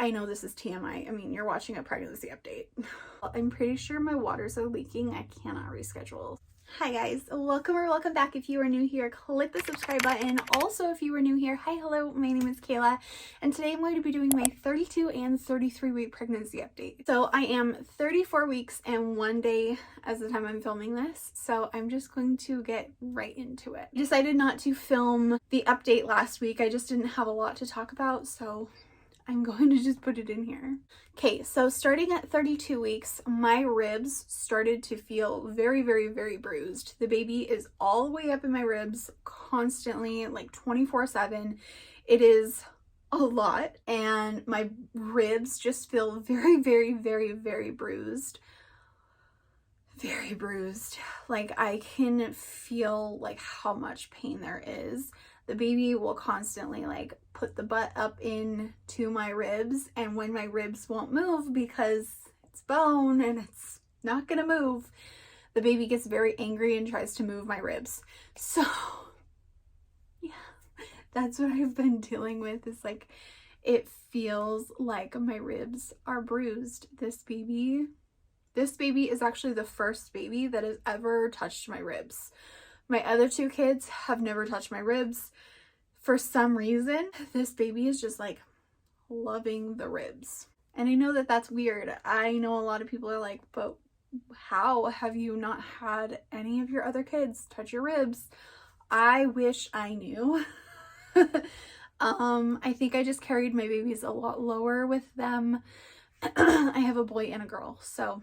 I know this is TMI. I mean, you're watching a pregnancy update. I'm pretty sure my waters are leaking. I cannot reschedule. Hi guys, welcome or welcome back. If you are new here, click the subscribe button. Also, if you are new here, hi, hello, my name is Kayla, and today I'm going to be doing my 32 and 33 week pregnancy update. So I am 34 weeks and 1 day as the time I'm filming this, so I'm just going to get right into it. I decided not to film the update last week. I just didn't have a lot to talk about, so I'm going to just put it in here. Okay, so starting at 32 weeks, my ribs started to feel very, very, very bruised. The baby is all the way up in my ribs constantly, like 24/7. It is a lot, and my ribs just feel very, very, very, very bruised. Very bruised. Like I can feel like how much pain there is. The baby will constantly like put the butt up into my ribs, and when my ribs won't move because it's bone and it's not gonna move, the baby gets very angry and tries to move my ribs. So yeah, that's what I've been dealing with. Is like it feels like my ribs are bruised. This baby is actually the first baby that has ever touched my ribs. My other two kids have never touched my ribs. For some reason, this baby is just like loving the ribs. And I know that that's weird. I know a lot of people are like, but how have you not had any of your other kids touch your ribs? I wish I knew. I think I just carried my babies a lot lower with them. I have a boy and a girl. So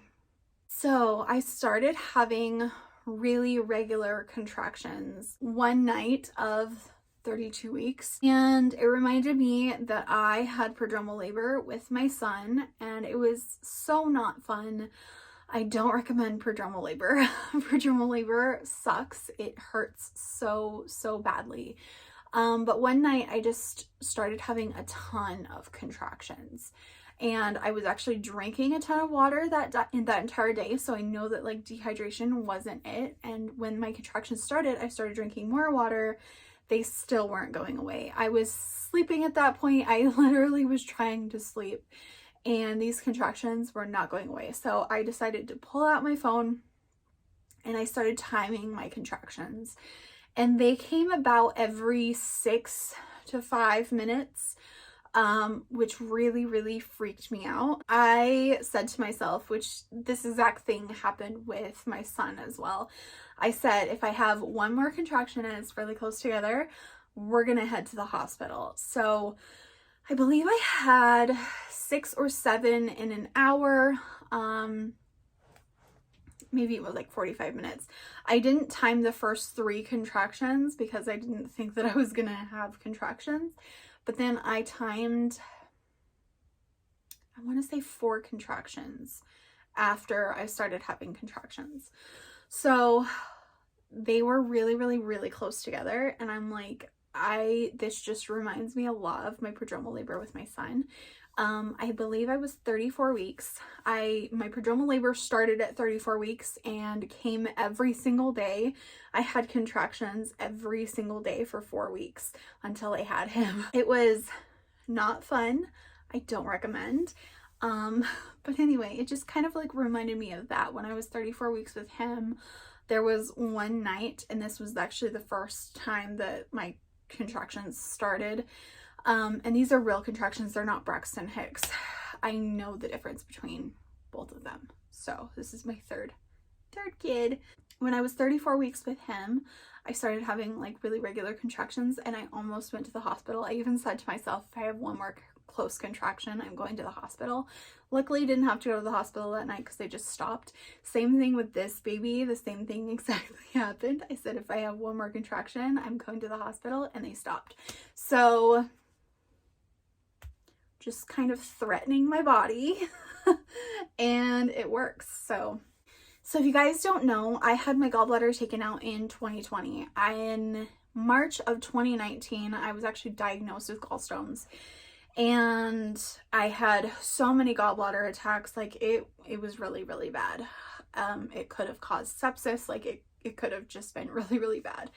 I started having really regular contractions one night of 32 weeks, and it reminded me that I had prodromal labor with my son, and it was so not fun. I don't recommend prodromal labor. Prodromal labor sucks. It hurts so badly. But one night I just started having a ton of contractions. And I was actually drinking a ton of water that entire day, so I know that like dehydration wasn't it. And when my contractions started, I started drinking more water. They still weren't going away. I was sleeping at that point. I literally was trying to sleep, and these contractions were not going away. So I decided to pull out my phone, and I started timing my contractions. And they came about every 6 to 5 minutes. Which really freaked me out. I said to myself, which this exact thing happened with my son as well. I said, if I have one more contraction and it's really close together, we're gonna head to the hospital. So I believe I had 6 or 7 in an hour. Maybe it was like 45 minutes. I didn't time the first 3 contractions because I didn't think that I was gonna have contractions. But then I timed, I want to say 4 contractions after I started having contractions. So they were really close together. And I'm like, this just reminds me a lot of my prodromal labor with my son. I believe I was 34 weeks. My prodromal labor started at 34 weeks and came every single day. I had contractions every single day for 4 weeks until I had him. It was not fun. I don't recommend. But anyway, it just kind of like reminded me of that. When I was 34 weeks with him, there was one night, and this was actually the first time that my contractions started. And these are real contractions. They're not Braxton Hicks. I know the difference between both of them. So this is my third kid. When I was 34 weeks with him, I started having like really regular contractions, and I almost went to the hospital. I even said to myself, if I have one more close contraction, I'm going to the hospital. Luckily, I didn't have to go to the hospital that night because they just stopped. Same thing with this baby. The same thing exactly happened. I said, if I have one more contraction, I'm going to the hospital, and they stopped. So just kind of threatening my body and it works. So if you guys don't know, I had my gallbladder taken out in 2020. In March of 2019, I was actually diagnosed with gallstones, and I had so many gallbladder attacks. Like it was really bad. It could have caused sepsis. Like it could have just been really bad.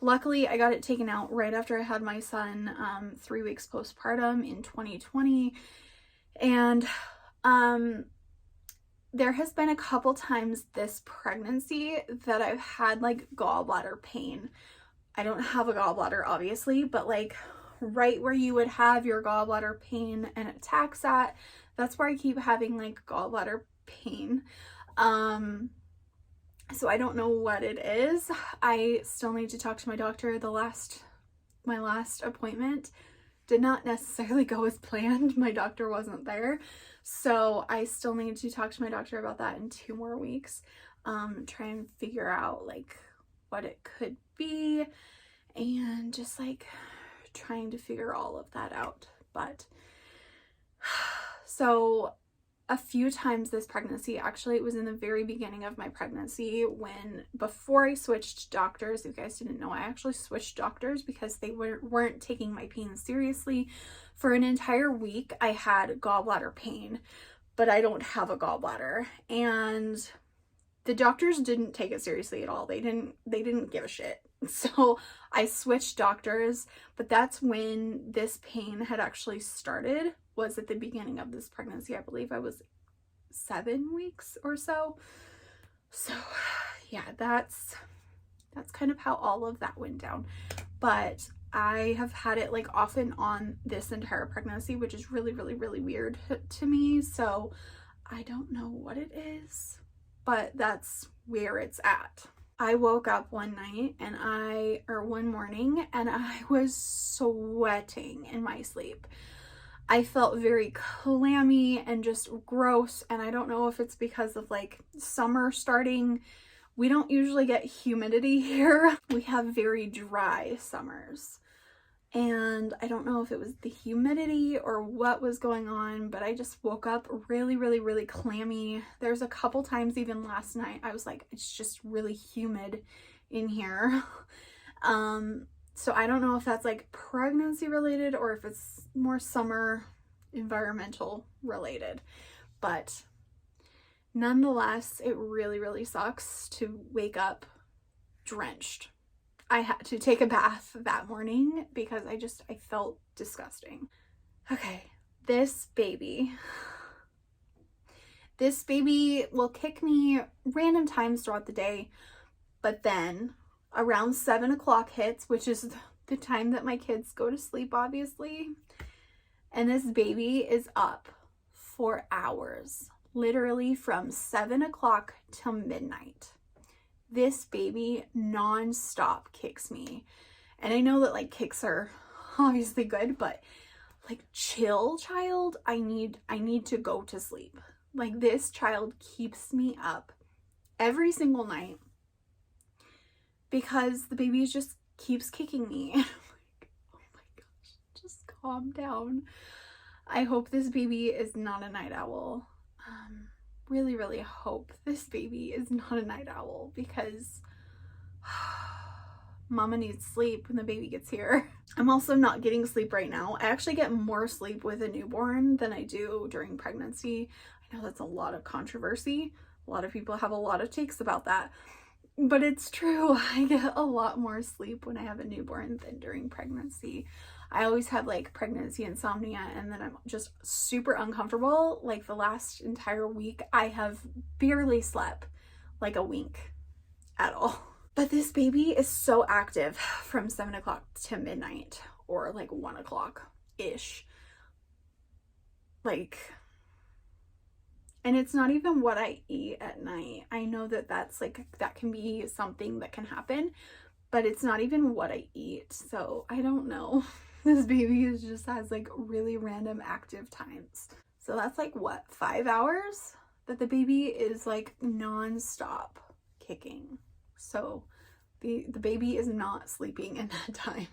Luckily, I got it taken out right after I had my son, 3 weeks postpartum in 2020. And there has been a couple times this pregnancy that I've had like gallbladder pain. I don't have a gallbladder, obviously, but like right where you would have your gallbladder pain and attacks at, that's where I keep having like gallbladder pain. So I don't know what it is. I still need to talk to my doctor. My last appointment did not necessarily go as planned. My doctor wasn't there. So I still need to talk to my doctor about that in 2 more weeks. Try and figure out like what it could be and just like trying to figure all of that out. But so a few times this pregnancy, actually it was in the very beginning of my pregnancy before I switched doctors. If you guys didn't know, I actually switched doctors because they weren't taking my pain seriously. For an entire week I had gallbladder pain, but I don't have a gallbladder, and the doctors didn't take it seriously at all. They didn't give a shit. So I switched doctors, but that's when this pain had actually started, was at the beginning of this pregnancy. I believe I was 7 weeks or so. So yeah, that's kind of how all of that went down. But I have had it like off and on this entire pregnancy, which is really, really, really weird to me. So I don't know what it is, but that's where it's at. I woke up one morning and I was sweating in my sleep. I felt very clammy and just gross, and I don't know if it's because of like summer starting. We don't usually get humidity here. We have very dry summers. And I don't know if it was the humidity or what was going on, but I just woke up really, really, really clammy. There's a couple times even last night I was like, it's just really humid in here. So I don't know if that's like pregnancy related or if it's more summer environmental related, but nonetheless, it really, really sucks to wake up drenched. I had to take a bath that morning because I felt disgusting. Okay, this baby will kick me random times throughout the day, but then around 7 o'clock hits, which is the time that my kids go to sleep, obviously, and this baby is up for hours, literally from 7 o'clock till midnight. This baby non-stop kicks me. And I know that like kicks are obviously good, but like chill, child. I need to go to sleep. Like this child keeps me up every single night because the baby just keeps kicking me. And I'm like, oh my gosh, just calm down. I hope this baby is not a night owl. Really, really hope this baby is not a night owl because mama needs sleep when the baby gets here. I'm also not getting sleep right now. I actually get more sleep with a newborn than I do during pregnancy. I know that's a lot of controversy. A lot of people have a lot of takes about that, but it's true. I get a lot more sleep when I have a newborn than during pregnancy. I always have like pregnancy insomnia, and then I'm just super uncomfortable. Like the last entire week, I have barely slept like a wink at all. But this baby is so active from 7 o'clock to midnight, or like 1 o'clock-ish. Like, and it's not even what I eat at night. I know that that's like, that can be something that can happen, but it's not even what I eat. So I don't know. This baby just has like really random active times. So that's like what, 5 hours that the baby is like non-stop kicking. So the baby is not sleeping in that time.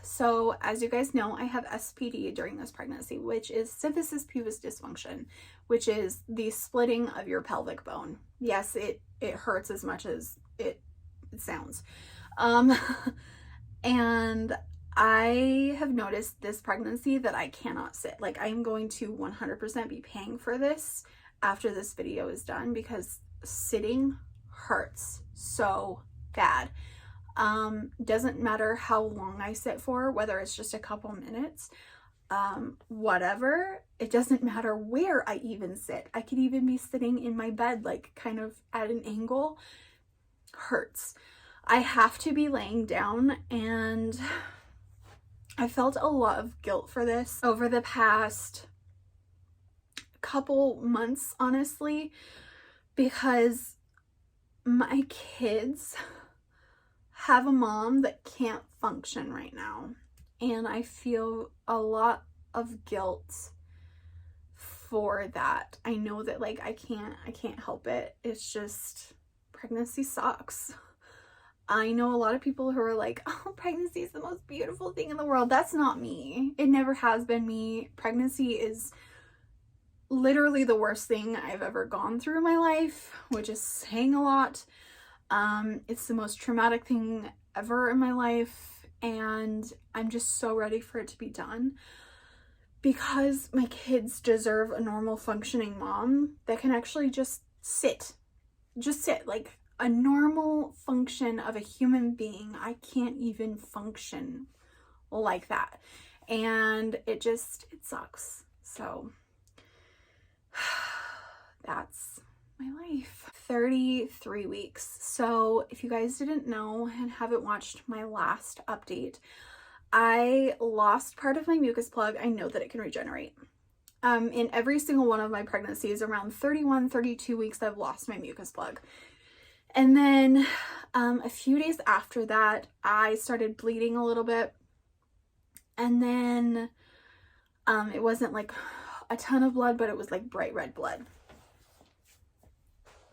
So as you guys know, I have SPD during this pregnancy, which is symphysis pubis dysfunction, which is the splitting of your pelvic bone. Yes, it hurts as much as it sounds. And I have noticed this pregnancy that I cannot sit. Like I'm going to 100% be paying for this after this video is done because sitting hurts so bad. Doesn't matter how long I sit for, whether it's just a couple minutes. whatever. It doesn't matter where I even sit. I could even be sitting in my bed, like kind of at an angle. Hurts. I have to be laying down, and I felt a lot of guilt for this over the past couple months, honestly, because my kids have a mom that can't function right now, and I feel a lot of guilt for that. I know that like I can't help it. It's just, pregnancy sucks. I know a lot of people who are like, oh, pregnancy is the most beautiful thing in the world. That's not me. It never has been me. Pregnancy is literally the worst thing I've ever gone through in my life, which is saying a lot. It's the most traumatic thing ever in my life, and I'm just so ready for it to be done, because my kids deserve a normal functioning mom that can actually just sit, like a normal function of a human being. I can't even function like that, and it sucks. So that's my life. 33 weeks. So if you guys didn't know and haven't watched my last update, I lost part of my mucus plug. I know that it can regenerate. In every single one of my pregnancies, around 31, 32 weeks, I've lost my mucus plug. And then a few days after that, I started bleeding a little bit. And then it wasn't like a ton of blood, but it was like bright red blood.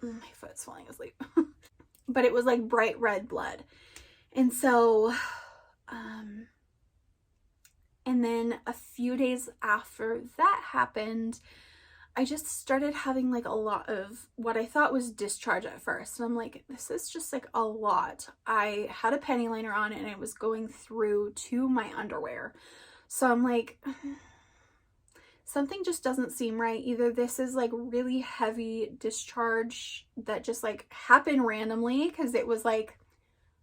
My foot's falling asleep. But it was like bright red blood. And so, and then a few days after that happened, I just started having like a lot of what I thought was discharge at first. And I'm like, this is just like a lot. I had a penny liner on and it was going through to my underwear. So I'm like, something just doesn't seem right. Either this is like really heavy discharge that just like happened randomly, because it was like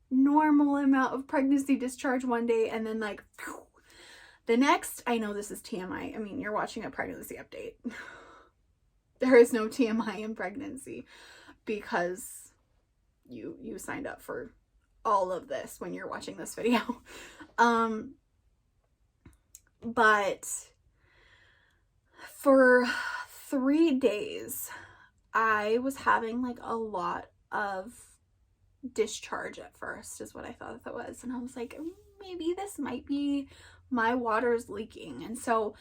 normal amount of pregnancy discharge one day, and then like the next, I know this is TMI. I mean, you're watching a pregnancy update. There is no TMI in pregnancy, because you signed up for all of this when you're watching this video. But for 3 days, I was having like a lot of discharge at first, is what I thought that was. And I was like, maybe this might be my water's leaking. And so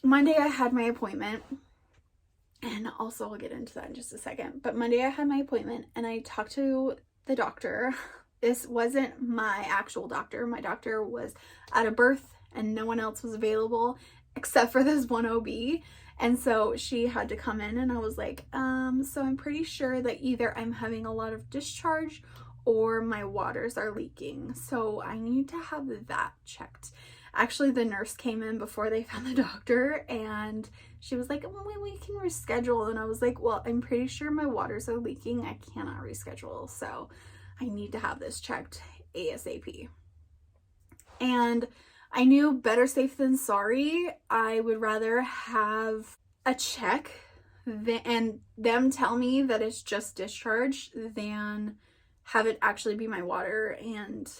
Monday I had my appointment, and also I'll get into that in just a second. But Monday I had my appointment and I talked to the doctor. This wasn't my actual doctor. My doctor was at a birth and no one else was available except for this one OB. And so she had to come in, and I was like, so I'm pretty sure that either I'm having a lot of discharge or my waters are leaking. So I need to have that checked. Actually, the nurse came in before they found the doctor, and she was like, well, we can reschedule. And I was like, well, I'm pretty sure my waters are leaking. I cannot reschedule. So I need to have this checked ASAP. And I knew better safe than sorry. I would rather have a check and them tell me that it's just discharge than have it actually be my water and,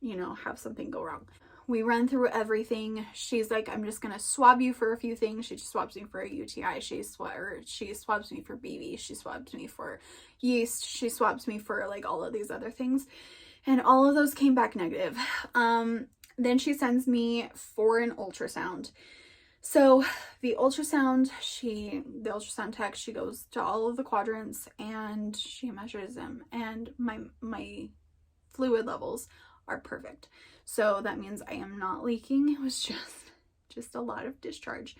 you know, have something go wrong. We run through everything. She's like, I'm just gonna swab you for a few things. She just swabs me for a UTI. She swabs me for BV. She swabs me for yeast. She swabs me for like all of these other things. And all of those came back negative. Then she sends me for an ultrasound. So the ultrasound tech, she goes to all of the quadrants and she measures them, and my fluid levels are perfect. So that means I am not leaking. It was just a lot of discharge,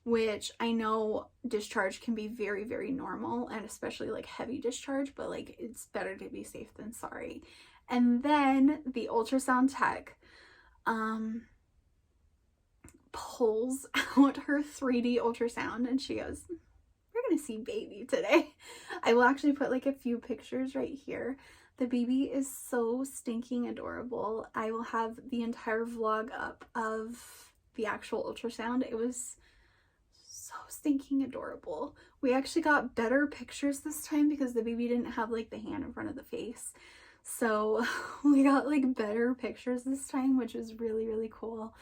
which I know discharge can be very, very normal, and especially like heavy discharge, but like it's better to be safe than sorry. And then the ultrasound tech pulls out her 3D ultrasound and she goes, we're gonna see baby today. I will actually put like a few pictures right here. The baby is so stinking adorable. I will have the entire vlog up of the actual ultrasound. It was so stinking adorable. We actually got better pictures this time because the baby didn't have like the hand in front of the face. So we got like better pictures this time, which was really, really cool.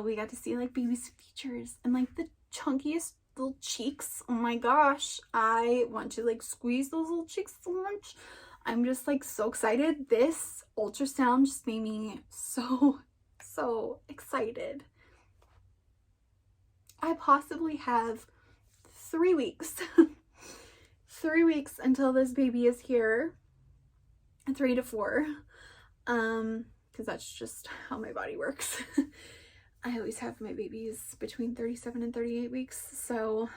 We got to see like baby's features and like the chunkiest little cheeks. Oh my gosh, I want to like squeeze those little cheeks so much. I'm just like so excited. This ultrasound just made me so excited. I possibly have 3 weeks 3 weeks until this baby is here, 3 to 4, because that's just how my body works. I always have my babies between 37 and 38 weeks. So,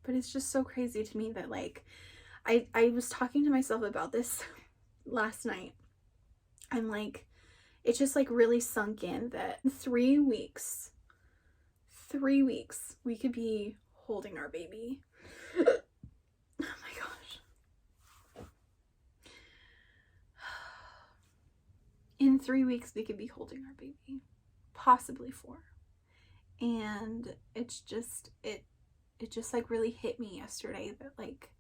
but it's just so crazy to me that like, I was talking to myself about this last night. I'm like, it just like really sunk in that 3 weeks, we could be holding our baby. Oh my gosh. In 3 weeks, we could be holding our baby. Possibly 4. And it's just, it just like really hit me yesterday that like,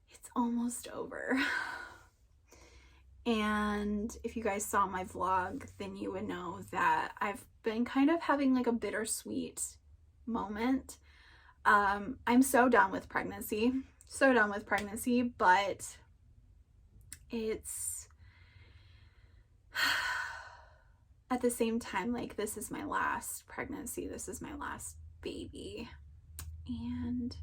it's almost over. And if you guys saw my vlog, then you would know that I've been kind of having like a bittersweet moment. I'm so done with pregnancy, but it's at the same time, like, this is my last pregnancy, this is my last baby, and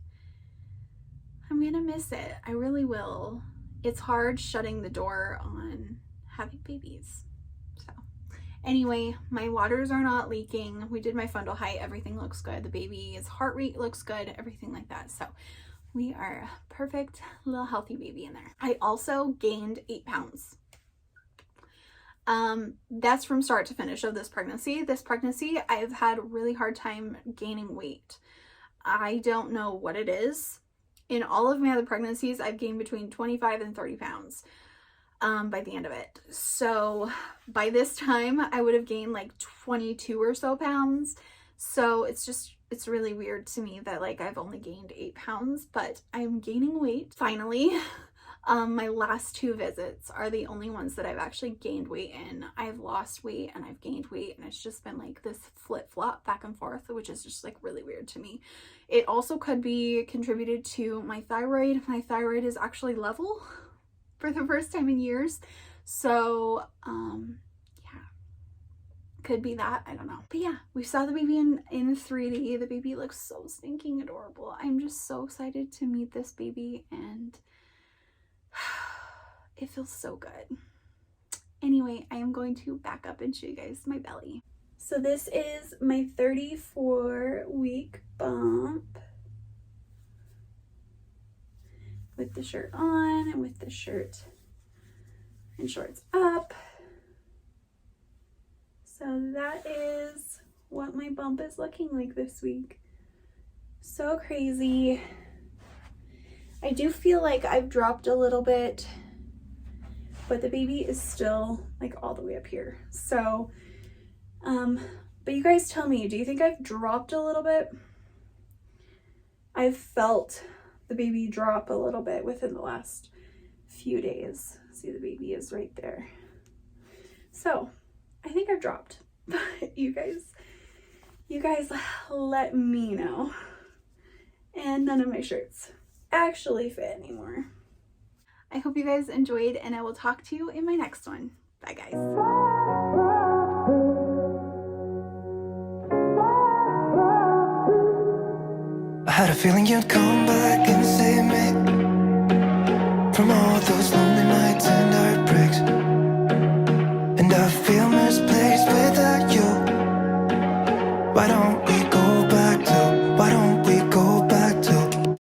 I'm gonna miss it. I really will. It's hard shutting the door on having babies. So anyway, my waters are not leaking. We did my fundal height. Everything looks good. The baby's heart rate looks good. Everything like that. So we are a perfect little healthy baby in there. I also gained 8 pounds. That's from start to finish of this pregnancy. This pregnancy, I've had a really hard time gaining weight. I don't know what it is. In all of my other pregnancies, I've gained between 25 and 30 pounds by the end of it. So by this time, I would have gained like 22 or so pounds. So it's really weird to me that like I've only gained 8 pounds, but I'm gaining weight finally. My last 2 visits are the only ones that I've actually gained weight in. I've lost weight and I've gained weight, and it's just been like this flip-flop back and forth, which is just like really weird to me. It also could be contributed to my thyroid. My thyroid is actually level for the first time in years. So, yeah, could be that. I don't know. But yeah, we saw the baby in 3D. The baby looks so stinking adorable. I'm just so excited to meet this baby, and it feels so good. Anyway, I am going to back up and show you guys my belly. So this is my 34-week bump with the shirt on and with the shirt and shorts up. So that is what my bump is looking like this week. So crazy. I do feel like I've dropped a little bit, but the baby is still like all the way up here. So, but you guys tell me, do you think I've dropped a little bit? I've felt the baby drop a little bit within the last few days. See, the baby is right there. So I think I've dropped, but you guys let me know. And none of my shirts actually fit anymore. I hope you guys enjoyed, and I will talk to you in my next one. Bye guys. I had a feeling you'd come back and say